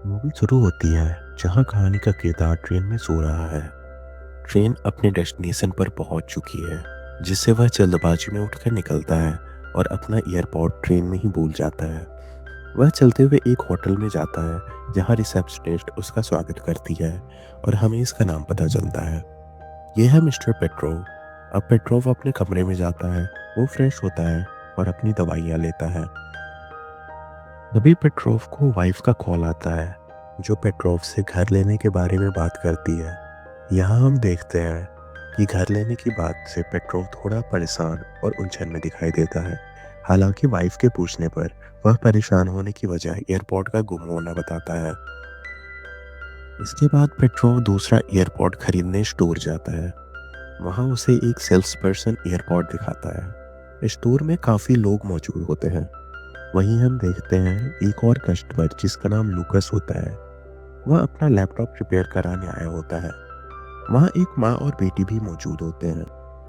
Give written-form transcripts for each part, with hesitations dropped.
Movie शुरू होती है जहां कहानी का किरदार ट्रेन में सो रहा है। ट्रेन अपने डेस्टिनेशन पर पहुंच चुकी है, जिससे वह जल्दबाजी में उठकर निकलता है और अपना एयरपोर्ट ट्रेन में ही भूल जाता है। वह चलते हुए एक होटल में जाता है जहां रिसेप्शनिस्ट उसका स्वागत करती है और हमें इसका नाम पता चलता है। यह है मिस्टर पेट्रोव। अब पेट्रोव अपने कमरे में जाता है, वो फ्रेश होता है और अपनी दवाइयाँ लेता है। तभी पेट्रोव को वाइफ का कॉल आता है, जो पेट्रोव से घर लेने के बारे में बात करती है। यहाँ हम देखते हैं कि घर लेने की बात से पेट्रोव थोड़ा परेशान और उलझन में दिखाई देता है। हालांकि वाइफ के पूछने पर वह परेशान होने की वजह एयरपोर्ट का गुम होना बताता है। इसके बाद पेट्रोव दूसरा एयरपोर्ट खरीदने स्टोर जाता है। वहाँ उसे एक सेल्स पर्सन एयरपोर्ट दिखाता है। स्टोर में काफ़ी लोग मौजूद होते हैं। वहीं हम देखते हैं एक और कस्टमर जिसका नाम लूकस होता है। वह अपना लैपटॉप रिपेयर कराने आया होता है। वहाँ एक माँ और बेटी भी मौजूद होते हैं।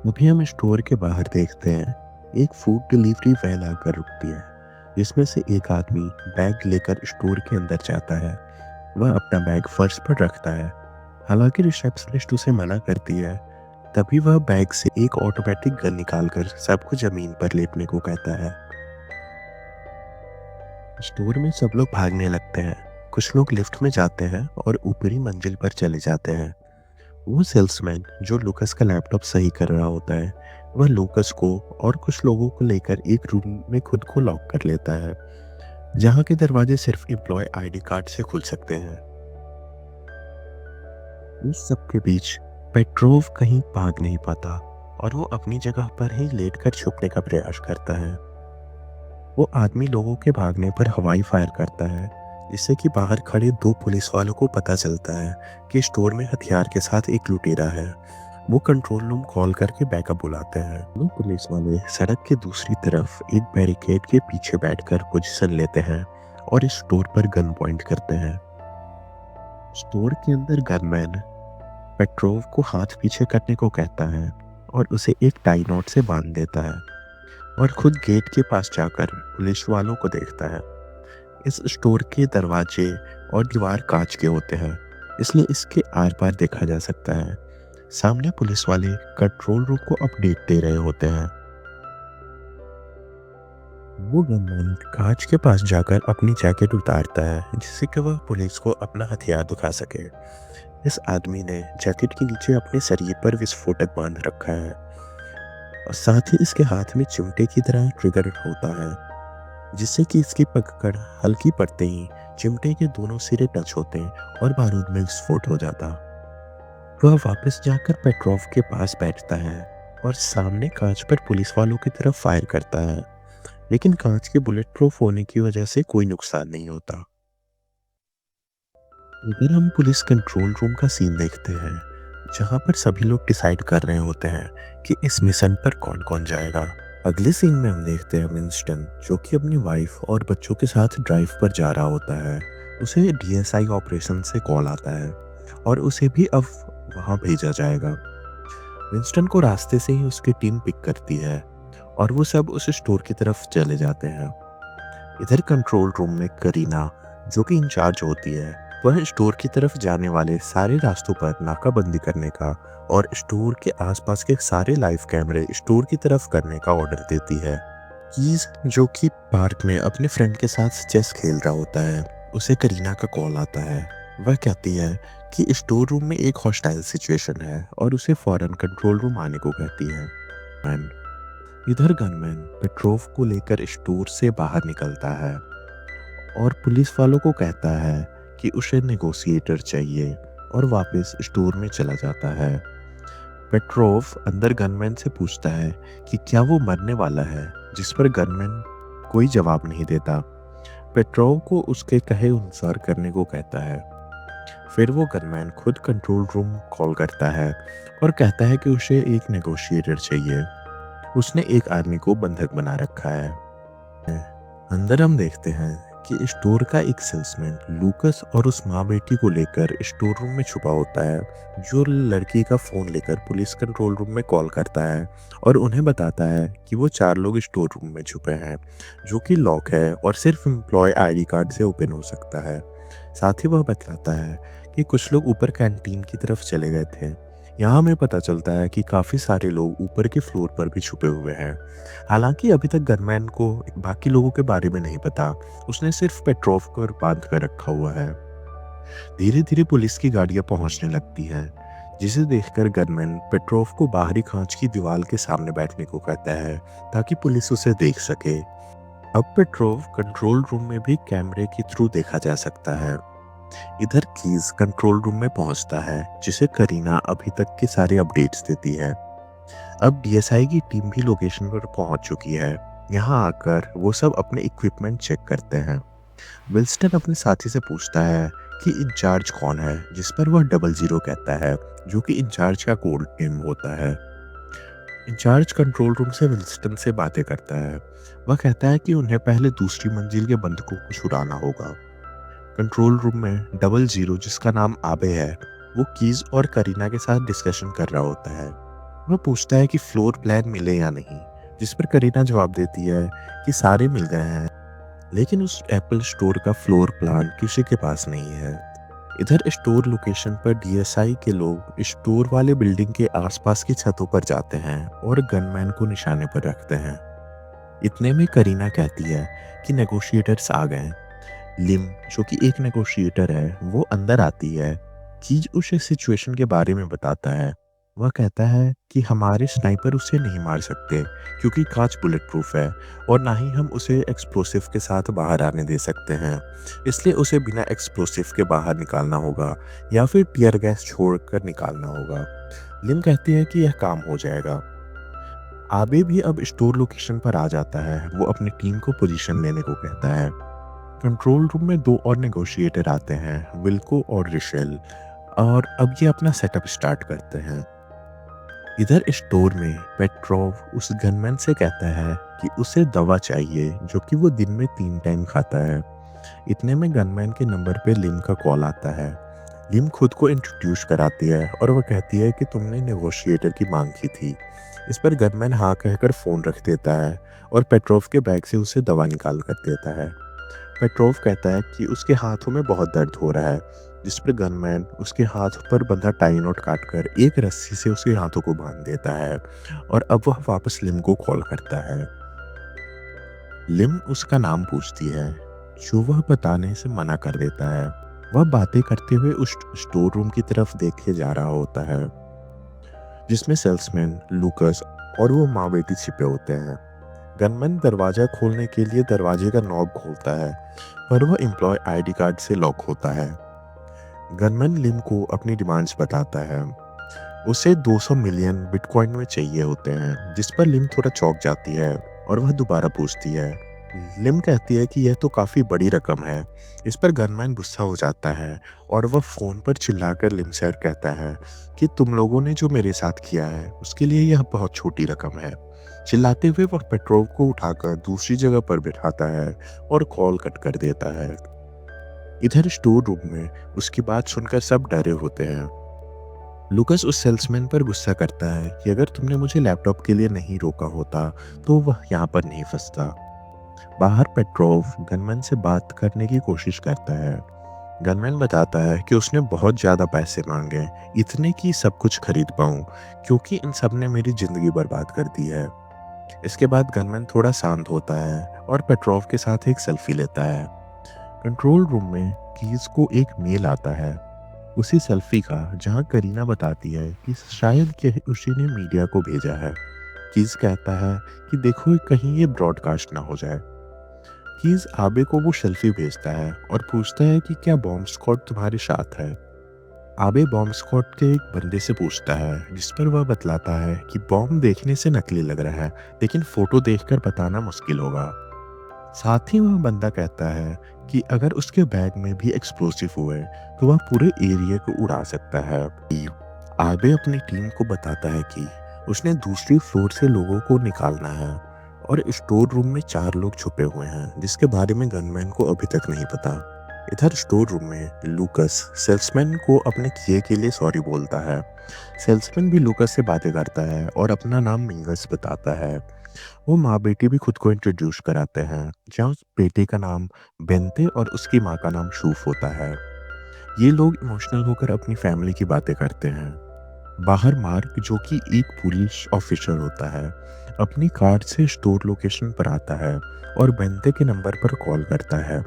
अभी हम स्टोर के बाहर देखते हैं एक फूड डिलीवरी वैन आकर रुकती है, जिसमें से एक आदमी बैग लेकर स्टोर के अंदर जाता है। वह अपना बैग फर्श पर रखता है। हालांकि रिसेप्शनिस्ट उसे मना करती है। तभी वह बैग से एक ऑटोमेटिक गन निकालकर सबको जमीन पर लेटने को कहता है। स्टोर में सब लोग भागने लगते हैं। कुछ लोग लिफ्ट में जाते हैं और ऊपरी मंजिल पर चले जाते हैं। वो सेल्समैन जो लूकस का लैपटॉप सही कर रहा होता है, वह लूकस को और कुछ लोगों को लेकर एक रूम में खुद को लॉक कर लेता है, जहाँ के दरवाजे सिर्फ एम्प्लॉय आईडी कार्ड से खुल सकते हैं। इस सब के बीच पेट्रोव कहीं भाग नहीं पाता और वो अपनी जगह पर ही लेटकर छुपने का प्रयास करता है। वो आदमी लोगों के भागने पर हवाई फायर करता है, जिससे कि बाहर खड़े दो पुलिस वालों को पता चलता है कि स्टोर में हथियार के साथ एक लुटेरा है। वो कंट्रोल रूम कॉल करके बैकअप बुलाते हैं। वो पुलिस वाले सड़क के दूसरी तरफ एक बैरिकेड के पीछे बैठकर पोजीशन लेते हैं और इस स्टोर पर गन पॉइंट करते हैं। स्टोर के अंदर गनमैन पेट्रोव को हाथ पीछे करने को कहता है और उसे एक टाई नॉट से बांध देता है और खुद गेट के पास जाकर पुलिस वालों को देखता है। इस स्टोर के दरवाजे और दीवार कांच के होते हैं, इसलिए इसके आर पार देखा जा सकता है। सामने पुलिस वाले कंट्रोल रूम को अपडेट दे रहे होते हैं। वो गनमैन कांच के पास जाकर अपनी जैकेट उतारता है, जिससे कि वह पुलिस को अपना हथियार दिखा सके। इस आदमी ने जैकेट के नीचे अपने शरीर पर विस्फोटक बांध रखा है और साथ ही इसके हाथ में चिमटे की तरह ट्रिगर होता है, जिससे कि इसकी पकड़ हल्की पड़ते ही चिमटे के दोनों सिरे टच होते और बारूद में विस्फोट हो जाता। वह वापस जाकर पेट्रोव के पास बैठता है और सामने कांच पर पुलिस वालों की तरफ फायर करता है, लेकिन कांच के बुलेट प्रूफ होने की वजह से कोई नुकसान नहीं होता। इधर हम पुलिस कंट्रोल रूम का सीन देखते हैं, जहां पर सभी लोग डिसाइड कर रहे होते हैं कि इस मिशन पर कौन कौन जाएगा। अगले सीन में हम देखते हैं विंस्टन, जो कि अपनी वाइफ और बच्चों के साथ ड्राइव पर जा रहा होता है। उसे डीएसआई ऑपरेशन से कॉल आता है और उसे भी अब वहां भेजा जाएगा। विंस्टन को रास्ते से ही उसकी टीम पिक करती है और वो सब उस स्टोर की तरफ चले जाते हैं। इधर कंट्रोल रूम में करीना, जो कि इंचार्ज होती है, वह स्टोर की तरफ जाने वाले सारे रास्तों पर नाकाबंदी करने का और स्टोर के आसपास के सारे लाइव कैमरे स्टोर की तरफ करने का ऑर्डर देती है। कीज, जो कि पार्क में अपने फ्रेंड के साथ चेस खेल रहा होता है, उसे करीना का कॉल आता है। वह कहती है कि स्टोर रूम में एक हॉस्टाइल सिचुएशन है और उसे फौरन कंट्रोल रूम आने को कहती है। इधर गनमैन पेट्रोव को लेकर स्टोर से बाहर निकलता है और पुलिस वालों को कहता है कि उसे नेगोशिएटर चाहिए और वापस स्टोर में चला जाता है। पेट्रोव अंदर गनमैन से पूछता है कि क्या वो मरने वाला है, जिस पर गनमैन कोई जवाब नहीं देता। पेट्रोव को उसके कहे अनुसार करने को कहता है। फिर वो गनमैन खुद कंट्रोल रूम कॉल करता है और कहता है कि उसे एक नेगोशिएटर चाहिए। उसने एक आदमी को बंधक बना रखा है। अंदर हम देखते हैं कि स्टोर का एक सेल्समैन लूकस और उस माँ बेटी को लेकर स्टोर रूम में छुपा होता है, जो लड़की का फोन लेकर पुलिस कंट्रोल रूम में कॉल करता है और उन्हें बताता है कि वो 4 लोग स्टोर रूम में छुपे हैं, जो कि लॉक है और सिर्फ एम्प्लॉय आईडी कार्ड से ओपन हो सकता है। साथ ही वह बतलाता है कि कुछ लोग ऊपर कैंटीन की तरफ चले गए थे। यहाँ हमें पता चलता है कि काफ़ी सारे लोग ऊपर के फ्लोर पर भी छुपे हुए हैं। हालांकि अभी तक गनमैन को बाकी लोगों के बारे में नहीं पता, उसने सिर्फ पेट्रोव को बांध कर रखा हुआ है। धीरे धीरे पुलिस की गाड़ियां पहुंचने लगती हैं, जिसे देखकर गनमैन पेट्रोव को बाहरी कांच की दीवार के सामने बैठने को कहता है ताकि पुलिस उसे देख सके। अब पेट्रोव कंट्रोल रूम में भी कैमरे के थ्रू देखा जा सकता है। इधर कीज कंट्रोल रूम में पहुंचता है, जिसे करीना अभी तक के सारे अपडेट्स देती है। अब डीएसआई की टीम भी लोकेशन पर पहुंच चुकी है। यहाँ आकर वो सब अपने इक्विपमेंट चेक करते हैं। विल्स्टन अपने साथी से पूछता है कि इंचार्ज कौन है, जिस पर वह 00 कहता है, जो कि इंचार्ज का कोड नेम होता है। इंचार्ज कंट्रोल रूम से विल्स्टन से बातें करता है। वह कहता है कि उन्हें पहले दूसरी मंजिल के बंदूकों को छुड़ाना होगा। कंट्रोल रूम में 00, जिसका नाम आबे है, वो कीज और करीना के साथ डिस्कशन कर रहा होता है। वह पूछता है कि फ्लोर प्लान मिले या नहीं, जिस पर करीना जवाब देती है कि सारे मिल गए हैं, लेकिन उस एप्पल स्टोर का फ्लोर प्लान किसी के पास नहीं है। इधर स्टोर लोकेशन पर डीएसआई के लोग स्टोर वाले बिल्डिंग के आसपास की छतों पर जाते हैं और गनमैन को निशाने पर रखते हैं। इतने में करीना कहती है कि नेगोशिएटर्स आ गए। लिम, जो कि एक नेगोशिएटर है, वो अंदर आती है। कीज उसे सिचुएशन के बारे में बताता है। वह कहता है कि हमारे स्नाइपर उसे नहीं मार सकते क्योंकि कांच बुलेट प्रूफ है, और ना ही हम उसे एक्सप्लोसिव के साथ बाहर आने दे सकते हैं। इसलिए उसे बिना एक्सप्लोसिव के बाहर निकालना होगा या फिर टीयर गैस छोड़कर निकालना होगा। लिम कहती है कि यह काम हो जाएगा। आबे भी अब स्टोर लोकेशन पर आ जाता है। वो अपनी टीम को पोजीशन लेने को कहता है। कंट्रोल रूम में दो और नेगोशिएटर आते हैं, विल्को और रिशेल, और अब ये अपना सेटअप स्टार्ट करते हैं। इधर स्टोर में पेट्रोव उस गनमैन से कहता है कि उसे दवा चाहिए, जो कि वो दिन में 3 टाइम खाता है। इतने में गनमैन के नंबर पे लिम का कॉल आता है। लिम खुद को इंट्रोड्यूस कराती है और वह कहती है कि तुमने नेगोशिएटर की मांग की थी। इस पर गनमैन हाँ कहकर फ़ोन रख देता है और पेट्रोव के बैग से उसे दवा निकाल कर देता है। पेट्रोव कहता है कि उसके हाथों में बहुत दर्द हो रहा है, जिस पर गनमैन उसके हाथ पर बंधा टाई नॉट काटकर एक रस्सी से उसके हाथों को बांध देता है, और अब वह वापस लिम को कॉल करता है। लिम उसका नाम पूछती है, जो वह बताने से मना कर देता है। वह बातें करते हुए उस स्टोर रूम की तरफ देखे जा रहा होता है, जिसमें सेल्समैन लूकस और वो माँ बेटी छिपे होते हैं। गनमैन दरवाजा खोलने के लिए दरवाजे का नॉब खोलता है, पर वह एम्प्लॉय आईडी कार्ड से लॉक होता है। गनमैन लिम को अपनी डिमांड्स बताता है। उसे 200 मिलियन बिटकॉइन में चाहिए होते हैं, जिस पर लिम थोड़ा चौंक जाती है और वह दोबारा पूछती है। लिम कहती है कि यह तो काफ़ी बड़ी रकम है। इस पर गनमैन गुस्सा हो जाता है और वह फ़ोन पर चिल्लाकर लिम से कहता है कि तुम लोगों ने जो मेरे साथ किया है उसके लिए यह बहुत छोटी रकम है। चिल्लाते हुए वह पेट्रोल को उठाकर दूसरी जगह पर बिठाता है और कॉल कट कर देता है। इधर स्टोर रूम में उसकी बात सुनकर सब डरे होते हैं। लूकस उस सेल्समैन पर गुस्सा करता है कि अगर तुमने मुझे लैपटॉप के लिए नहीं रोका होता तो वह यहाँ पर नहीं फंसता। बाहर पेट्रोव गनमैन से बात करने की कोशिश करता है। गनमैन बताता है कि उसने बहुत ज़्यादा पैसे मांगे, इतने कि सब कुछ खरीद पाऊँ, क्योंकि इन सब ने मेरी ज़िंदगी बर्बाद कर दी है। इसके बाद गनमैन थोड़ा शांत होता है और पेट्रोव के साथ एक सेल्फी लेता है। कंट्रोल रूम में कीज को एक मेल आता है, उसी सेल्फी का, जहां करीना बताती है कि शायद कि उसी ने मीडिया को भेजा है। कीज कहता है कि देखो कहीं ये ब्रॉडकास्ट ना हो जाए। कीज आबे को वो सेल्फी भेजता है और पूछता है कि क्या बॉम्ब स्क्वाड तुम्हारे साथ है। आबे बॉम्ब स्क्वाड के एक बंदे से पूछता है, जिस पर वह बतलाता है कि बॉम्ब देखने से नकली लग रहा है, लेकिन फोटो देखकर बताना मुश्किल होगा। साथ ही वह बंदा कहता है कि अगर उसके बैग में भी एक्सप्लोसिव हुए तो वह पूरे एरिया को उड़ा सकता है। आबे अपनी टीम को बताता है कि उसने दूसरी फ्लोर से लोगों को निकालना है और स्टोर रूम में 4 लोग छुपे हुए हैं, जिसके बारे में गनमैन को अभी तक नहीं पता। इधर स्टोर रूम में लूकस सेल्समैन को अपने किए के लिए सॉरी बोलता है। सेल्समैन भी लूकस से बातें करता है और अपना नाम मिंगस बताता है। वो माँ बेटी भी खुद को इंट्रोड्यूस कराते हैं, जहाँ उस बेटे का नाम बेंते और उसकी माँ का नाम शूफ होता है। ये लोग इमोशनल होकर अपनी फैमिली की बातें करते हैं। बाहर मार्क, जो कि एक पुलिस ऑफिसर होता है, अपनी कार से स्टोर लोकेशन पर आता है और बेंते के नंबर पर कॉल करता है।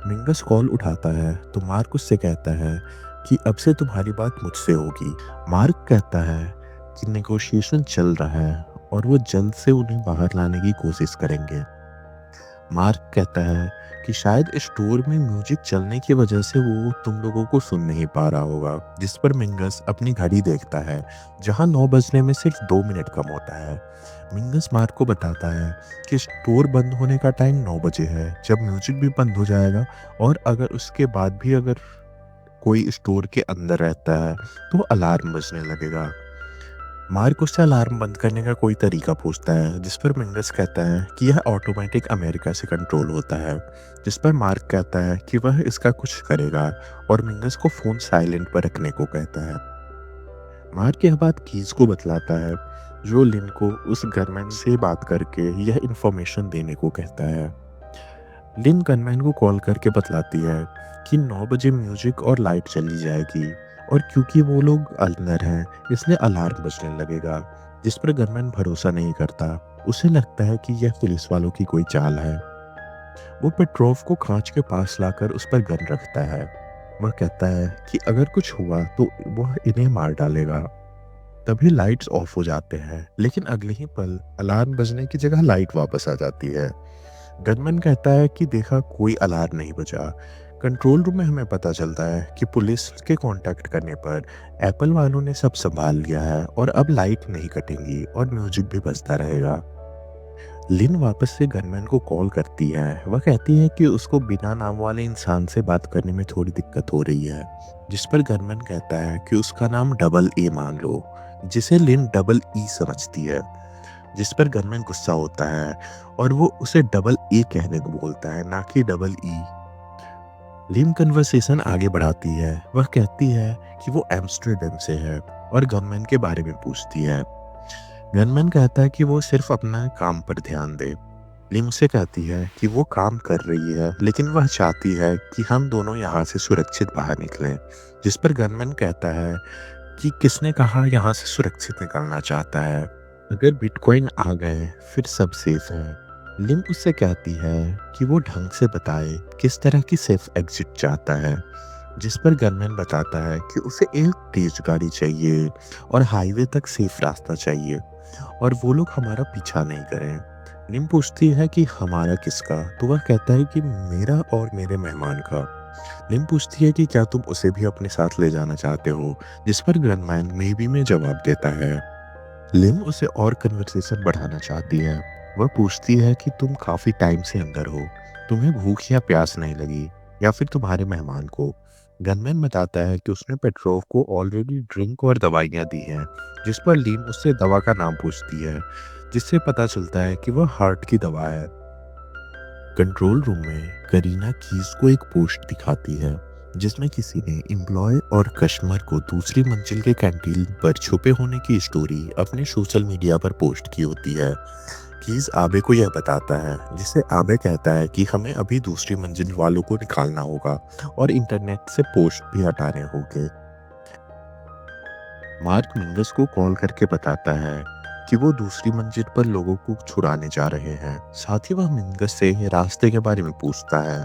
मिंगस कॉल उठाता है तो मार्क उससे कहता है कि अब से तुम्हारी बात मुझसे होगी। मार्क कहता है कि नेगोशिएशन चल रहा है और वो जल्द से उन्हें बाहर लाने की कोशिश करेंगे। मार्क कहता है कि शायद स्टोर में म्यूजिक चलने की वजह से वो तुम लोगों को सुन नहीं पा रहा होगा। जिस पर मिंगस अपनी घड़ी देखता है, जहां 9 बजने में सिर्फ 2 मिनट कम होता है। मिंगस मार्क को बताता है कि स्टोर बंद होने का टाइम 9 बजे है, जब म्यूजिक भी बंद हो जाएगा, और अगर उसके बाद भी अगर कोई स्टोर के अंदर रहता है तो अलार्म बजने लगेगा। मार्क उससे अलार्म बंद करने का कोई तरीका पूछता है, जिस पर मिंगस कहता है कि यह ऑटोमेटिक अमेरिका से कंट्रोल होता है। जिस पर मार्क कहता है कि वह इसका कुछ करेगा और मिंगस को फोन साइलेंट पर रखने को कहता है। मार्क यह बात कीज को बतलाता है, जो लिन को उस गनमैन से बात करके यह इंफॉर्मेशन देने को कहता है। लिन गनमैन को कॉल करके बतलाती है कि 9 बजे म्यूजिक और लाइट चली जाएगी, और क्योंकि वो लोग अंदर हैं इसलिए अलार्म बजने लगेगा। जिस पर गनमैन भरोसा नहीं करता, उसे लगता है कि यह पुलिस वालों की कोई चाल है। वो पेट्रोव को कांच के पास लाकर उस पर गन रखता है। वह कहता है कि अगर कुछ हुआ तो वह इन्हें मार डालेगा। तभी लाइट्स ऑफ हो जाते हैं, लेकिन अगले ही पल अलार्म बजने की जगह लाइट वापस आ जाती है। गनमैन कहता है कि देखा, कोई अलार्म नहीं बजा। कंट्रोल रूम में हमें पता चलता है कि पुलिस के कांटेक्ट करने पर एप्पल वालों ने सब संभाल लिया है और अब लाइट नहीं कटेंगी और म्यूजिक भी बजता रहेगा। लिन वापस से गनमैन को कॉल करती है। वह कहती है कि उसको बिना नाम वाले इंसान से बात करने में थोड़ी दिक्कत हो रही है। जिस पर गनमैन कहता है कि उसका नाम डबल ए मान लो, जिसे लिन डबल ई समझती है। जिस पर गनमैन गुस्सा होता है और वो उसे डबल ए कहने को बोलता है, ना कि डबल ई। लिम कन्वर्सेशन आगे बढ़ाती है। वह कहती है कि वो एम्स्टर्डम से है और गनमैन के बारे में पूछती है। गनमैन कहता है कि वो सिर्फ अपना काम पर ध्यान दे। लिम से कहती है कि वो काम कर रही है, लेकिन वह चाहती है कि हम दोनों यहाँ से सुरक्षित बाहर निकलें। जिस पर गनमैन कहता है कि किसने कहा यहाँ से सुरक्षित निकलना चाहता है। अगर बिटकॉइन आ गए फिर सब सेफ है। लिम उससे कहती है कि वो ढंग से बताए किस तरह की सेफ एग्जिट चाहता है। जिस पर गनमैन बताता है कि उसे एक तेज गाड़ी चाहिए और हाईवे तक सेफ रास्ता चाहिए, और वो लोग हमारा पीछा नहीं करें। लिम पूछती है कि हमारा किसका, तो वह कहता है कि मेरा और मेरे मेहमान का। लिम पूछती है कि क्या तुम उसे भी अपने साथ ले जाना चाहते हो, जिस पर गनमैन मे बी में जवाब देता है। लिम उसे और कन्वर्सेशन बढ़ाना चाहती है। वह पूछती है कि तुम काफी टाइम से अंदर हो, तुम्हें भूख या प्यास नहीं लगी, या फिर तुम्हारे मेहमान को। गनमैन बताता है कि उसने पेट्रोव को ऑलरेडी ड्रिंक और दवाइयाँ दी हैं। जिस पर लीम उससे दवा का नाम पूछती है, जिससे पता चलता है कि वह हार्ट की दवा है। कंट्रोल रूम में करीना कीज को एक पोस्ट दिखाती है, जिसमें किसी ने एम्प्लॉय और कस्टमर को दूसरी मंजिल के कैंटीन पर छुपे होने की स्टोरी अपने सोशल मीडिया पर पोस्ट की होती है। कीज आबे को यह बताता है, जिसे आबे कहता है कि हमें अभी दूसरी मंजिल वालों को निकालना होगा और इंटरनेट से पोस्ट भी हटाने होंगे। मार्क मिंगस को कॉल करके बताता है कि वो दूसरी मंजिल पर लोगों को छुड़ाने जा रहे हैं। साथ ही वह मिंगस से रास्ते के बारे में पूछता है।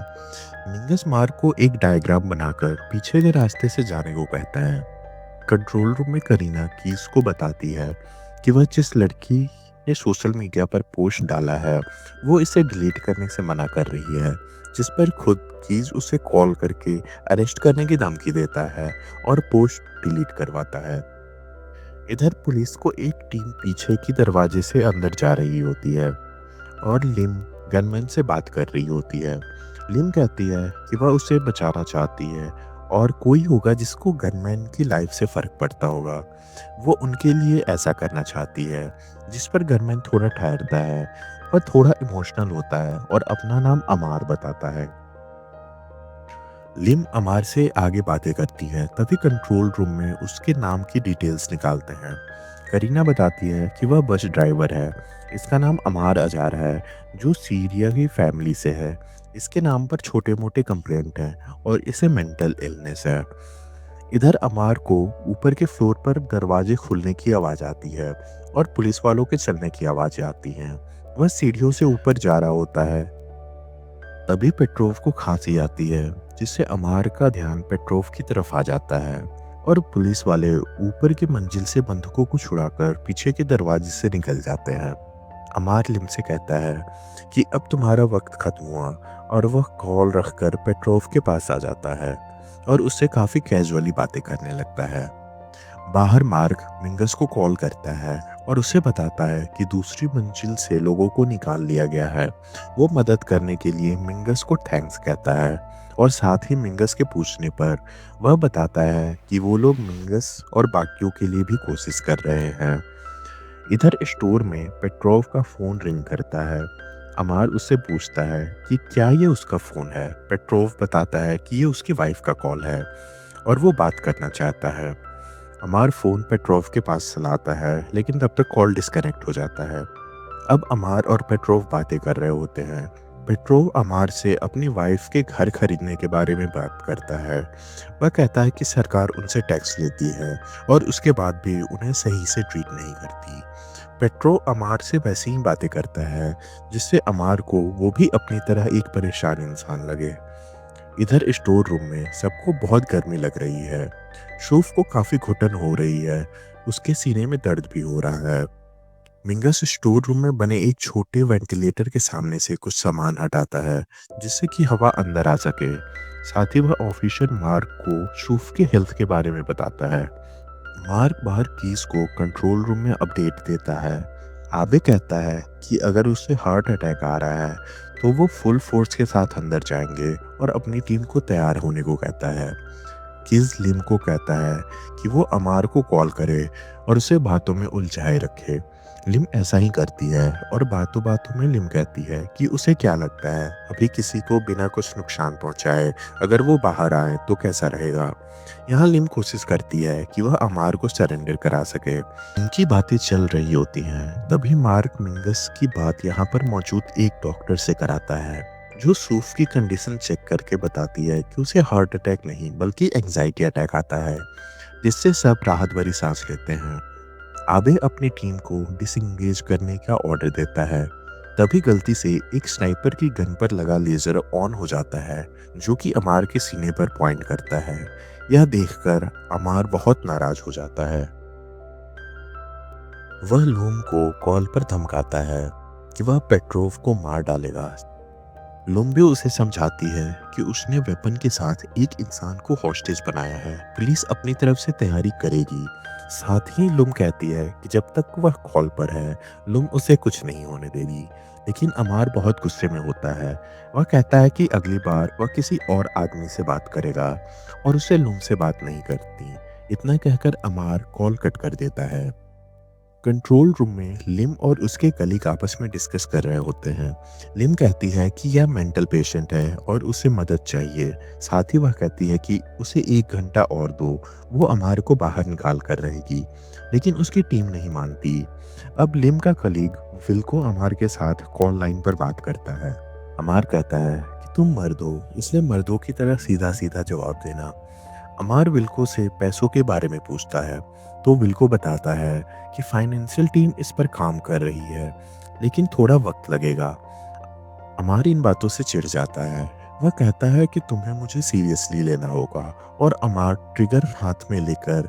मिंगस मार्क को एक डायग्राम बनाकर पीछे के रास्ते से जाने को कहता है। कंट्रोल रूम में करीना कीज को बताती है कि वह जिस लड़की ने सोशल मीडिया पर पोस्ट डाला है, वो इसे डिलीट करने से मना कर रही है। जिस पर खुद कीज उसे कॉल करके अरेस्ट करने की धमकी देता है और पोस्ट डिलीट करवाता है। इधर पुलिस को एक टीम पीछे की दरवाजे से अंदर जा रही होती है और लिम गनमैन से बात कर रही होती है। लिम कहती है कि वह उसे बचाना चाहती है और कोई होगा जिसको गनमैन की लाइफ से फर्क पड़ता होगा, वो उनके लिए ऐसा करना चाहती है। जिस पर गनमैन थोड़ा ठहरता है और थोड़ा इमोशनल होता है और अपना नाम अमार बताता है। लिम अमार से आगे बातें करती है, तभी कंट्रोल रूम में उसके नाम की डिटेल्स निकालते हैं। करीना बताती है कि वह बस ड्राइवर है। इसका नाम अमार अज़ार है, जो सीरिया की फैमिली से है। इसके नाम पर छोटे-मोटे कंप्लेंट हैं और इसे मेंटल इलनेस है। इधर अमार को ऊपर के फ्लोर पर दरवाजे खुलने की आवाज़ आती है और पुलिस वालों के चलने की आवाज़ें आती हैं। वह सीढ़ियों से ऊपर जा रहा होता है, तभी पेट्रोव को खांसी आती है, जिससे अमार का ध्यान पेट्रोव की तरफ आ जाता है और पुलिस वाले ऊपर की मंजिल से बंदूकों को छुड़ाकर पीछे के दरवाजे से निकल जाते हैं। अमार लिम से कहता है कि अब तुम्हारा वक्त खत्म हुआ और वह कॉल रखकर पेट्रोव के पास आ जाता है और उससे काफ़ी कैजुअली बातें करने लगता है। बाहर मार्क मिंगस को कॉल करता है और उसे बताता है कि दूसरी मंजिल से लोगों को निकाल लिया गया है। वो मदद करने के लिए मिंगस को थैंक्स कहता है और साथ ही मिंगस के पूछने पर वह बताता है कि वो लोग मिंगस और बाकियों के लिए भी कोशिश कर रहे हैं। इधर स्टोर में पेट्रोव का फोन रिंग करता है। अमार उससे पूछता है कि क्या ये उसका फोन है। पेट्रोव बताता है कि ये उसकी वाइफ का कॉल है और वो बात करना चाहता है। अमार फ़ोन पेट्रोव के पास चलाता है, लेकिन तब तक कॉल डिस्कनेक्ट हो जाता है। अब अमार और पेट्रोव बातें कर रहे होते हैं। पेट्रोव अमार से अपनी वाइफ के घर खरीदने के बारे में बात करता है। वह कहता है कि सरकार उनसे टैक्स लेती है और उसके बाद भी उन्हें सही से ट्रीट नहीं करती। पेट्रोव अमार से वैसी ही बातें करता है, जिससे अमार को वो भी अपनी तरह एक परेशान इंसान लगे। इधर स्टोर रूम में सबको बहुत गर्मी लग रही है। शूफ को काफी घुटन हो रही है। उसके सीने में दर्द भी हो रहा है। मिंगस स्टोर रूम में बने एक छोटे वेंटिलेटर के सामने से कुछ सामान हटाता है, जिससे कि हवा अंदर आ सके। साथ ही वह ऑफिसर मार्क को शूफ के हेल्थ के बारे में बताता है। मार्क बाहर कीज को कंट्रोल रूम में अपडेट देता है। आबे कहता है कि अगर उसे हार्ट अटैक आ रहा है तो वो फुल फोर्स के साथ अंदर जाएंगे और अपनी टीम को तैयार होने को कहता है। किज लिम को कहता है कि वो अमार को कॉल करे और उसे बातों में उलझाए रखे। लिम ऐसा ही करती है और बातों बातों में लिम कहती है कि उसे क्या लगता है अभी किसी को बिना कुछ नुकसान पहुंचाए अगर वो बाहर आए तो कैसा रहेगा। यहाँ लिम कोशिश करती है कि वह अमार को सरेंडर करा सके। उनकी बातें चल रही होती हैं, तभी मार्क मिंगस की बात यहाँ पर मौजूद एक डॉक्टर से कराता है, जो सूफ की कंडीशन चेक करके बताती है कि उसे हार्ट अटैक नहीं बल्कि एंजाइटी अटैक आता है, जिससे सब राहत भरी सांस लेते हैं। आबे अपनी टीम को डिसंगेज करने का ऑर्डर देता है। तभी गलती से एक स्नाइपर की गन पर लगा लेजर ऑन हो जाता है, जो कि अमार के सीने पर पॉइंट करता है। यह देखकर अमार बहुत नाराज हो जाता है। वह लूम को कॉल पर धमकाता है कि वह पेट्रोव को मार डालेगा। लूम भी उसे समझाती है कि उसने वेपन के साथ एक इंसान को हॉस्टेज बनाया है, पुलिस अपनी तरफ से तैयारी करेगी। साथ ही लूम कहती है कि जब तक वह कॉल पर है लूम उसे कुछ नहीं होने देगी। लेकिन अमार बहुत गुस्से में होता है। वह कहता है कि अगली बार वह किसी और आदमी से बात करेगा और उसे लूम से बात नहीं करती। इतना कहकर अमार कॉल कट कर देता है। कंट्रोल रूम में लिम और उसके कलीग आपस में डिस्कस कर रहे होते हैं। लिम कहती है कि यह मेंटल पेशेंट है और उसे मदद चाहिए। साथ ही वह कहती है कि उसे 1 घंटा और दो, वो अमार को बाहर निकाल कर रहेगी। लेकिन उसकी टीम नहीं मानती। अब लिम का कलीग विल्को अमार के साथ कॉल लाइन पर बात करता है। अमार कहता है कि तुम मर्द हो, इसलिए मर्दों की तरह सीधा सीधा जवाब देना। अमार विल्को से पैसों के बारे में पूछता है, तो विल्को बताता है कि फाइनेंशियल टीम इस पर काम कर रही है, लेकिन थोड़ा वक्त लगेगा। अमार इन बातों से चिढ़ जाता है। वह कहता है कि तुम्हें मुझे सीरियसली लेना होगा और अमार ट्रिगर हाथ में लेकर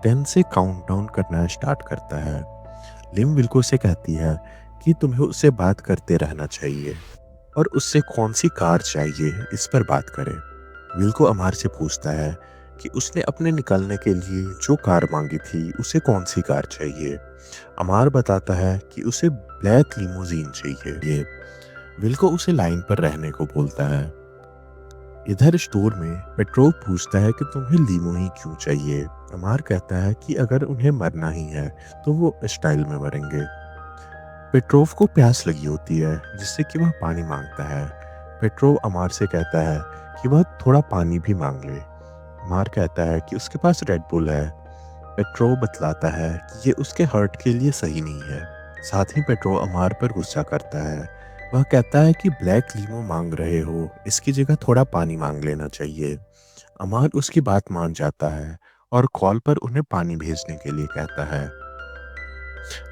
10 से काउंटडाउन करना स्टार्ट करता है। लिम विल्को से कहती है कि तुम्हें उससे बात करते रहना चाहिए और उससे कौन सी कार चाहिए इस पर बात करें। विल्को अमार से पूछता है कि उसने अपने निकलने के लिए जो कार मांगी थी उसे कौन सी कार चाहिए। अमार बताता है कि उसे ब्लैक लिमोजीन चाहिए। विल्को उसे लाइन पर रहने को बोलता है। इधर स्टोर में पेट्रोव पूछता है कि तुम्हें लीमो ही क्यों चाहिए। अमार कहता है कि अगर उन्हें मरना ही है तो वो स्टाइल में मरेंगे। पेट्रोव को प्यास लगी होती है, जिससे कि वह पानी मांगता है। पेट्रोव अमार से कहता है कि वह थोड़ा पानी भी मांग ले। अमार कहता है कि उसके पास रेड बुल है। पेट्रो बतलाता है कि ये उसके हर्ट के लिए सही नहीं है। साथ ही पेट्रो अमार पर गुस्सा करता है। वह कहता है कि ब्लैक लीमो मांग रहे हो, इसकी जगह थोड़ा पानी मांग लेना चाहिए। अमार उसकी बात मान जाता है और कॉल पर उन्हें पानी भेजने के लिए कहता है।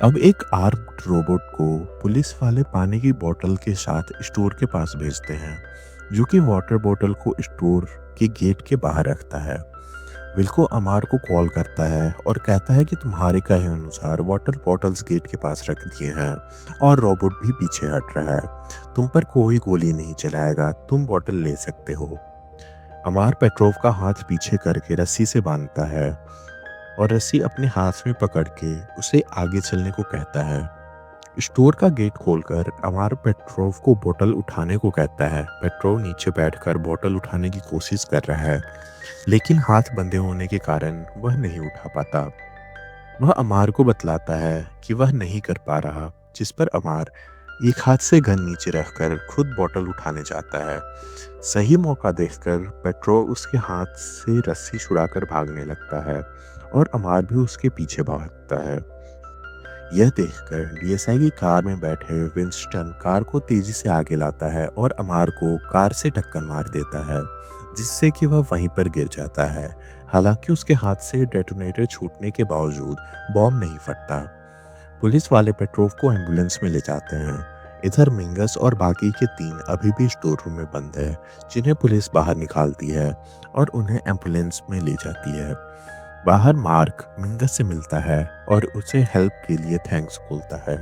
अब एक आर्म्ड रोबोट को पुलिस वाले पानी की बोतल के साथ स्टोर के पास भेजते हैं, जो कि वाटर बोतल को स्टोर के गेट के बाहर रखता है। विल्को अमार को कॉल करता है और कहता है कि तुम्हारे कहे अनुसार वाटर बॉटल्स गेट के पास रख दिए हैं और रोबोट भी पीछे हट रहा है। तुम पर कोई गोली नहीं चलाएगा, तुम बॉटल ले सकते हो। अमार पेट्रोव का हाथ पीछे करके रस्सी से बांधता है और रस्सी अपने हाथ में पकड़ के उसे आगे चलने को कहता है। स्टोर का गेट खोलकर अमार पेट्रोव को बोतल उठाने को कहता है। पेट्रोव नीचे बैठकर बोतल उठाने की कोशिश कर रहा है, लेकिन हाथ बंधे होने के कारण वह नहीं उठा पाता। वह अमार को बतलाता है कि वह नहीं कर पा रहा, जिस पर अमार एक हाथ से गन नीचे रखकर खुद बोतल उठाने जाता है। सही मौका देखकर पेट्रो उसके हाथ से रस्सी छुड़ाकर भागने लगता है और अमार भी उसके पीछे भागता है। यह देखकर डीएसआई की कार में बैठे विंस्टन कार को तेजी से आगे लाता है और अमार को कार से टक्कर मार देता है, जिससे कि वह वहीं पर गिर जाता है। हालांकि उसके हाथ से डेटोनेटर छूटने के बावजूद बॉम्ब नहीं फटता। पुलिस वाले पेट्रोव को एम्बुलेंस में ले जाते हैं। इधर मिंगस और बाकी के 3 अभी भी स्टोर रूम में बंद है, जिन्हें पुलिस बाहर निकालती है और उन्हें एम्बुलेंस में ले जाती है। बाहर मार्क मिंगस से मिलता है और उसे हेल्प के लिए थैंक्स बोलता है।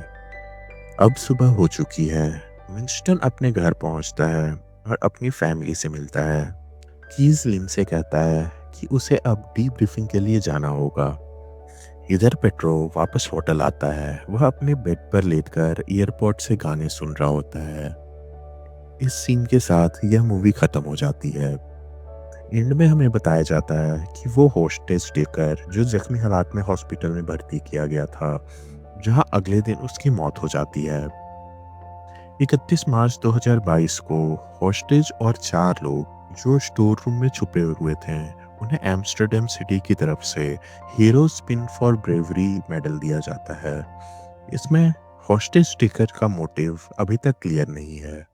अब सुबह हो चुकी है। विंस्टन अपने घर पहुंचता है और अपनी फैमिली से मिलता है। कीज लिम से कहता है कि उसे अब डीब्रीफिंग के लिए जाना होगा। इधर पेट्रो वापस होटल आता है। वह अपने बेड पर लेटकर एयरपोर्ट से गाने सुन रहा होता है। इस सीन के साथ यह मूवी खत्म हो जाती है। एंड में हमें बताया जाता है कि वो होस्टेज टेकर जो जख्मी हालात में हॉस्पिटल में भर्ती किया गया था, जहां अगले दिन उसकी मौत हो जाती है। 31 मार्च 2022 को होस्टेज और 4 लोग जो स्टोर रूम में छुपे हुए थे, उन्हें एम्स्टर्डम सिटी की तरफ से heroes pin for bravery medal दिया जाता है। इसमें होस्टेज टेकर का मोटिव अभी तक क्लियर नहीं है।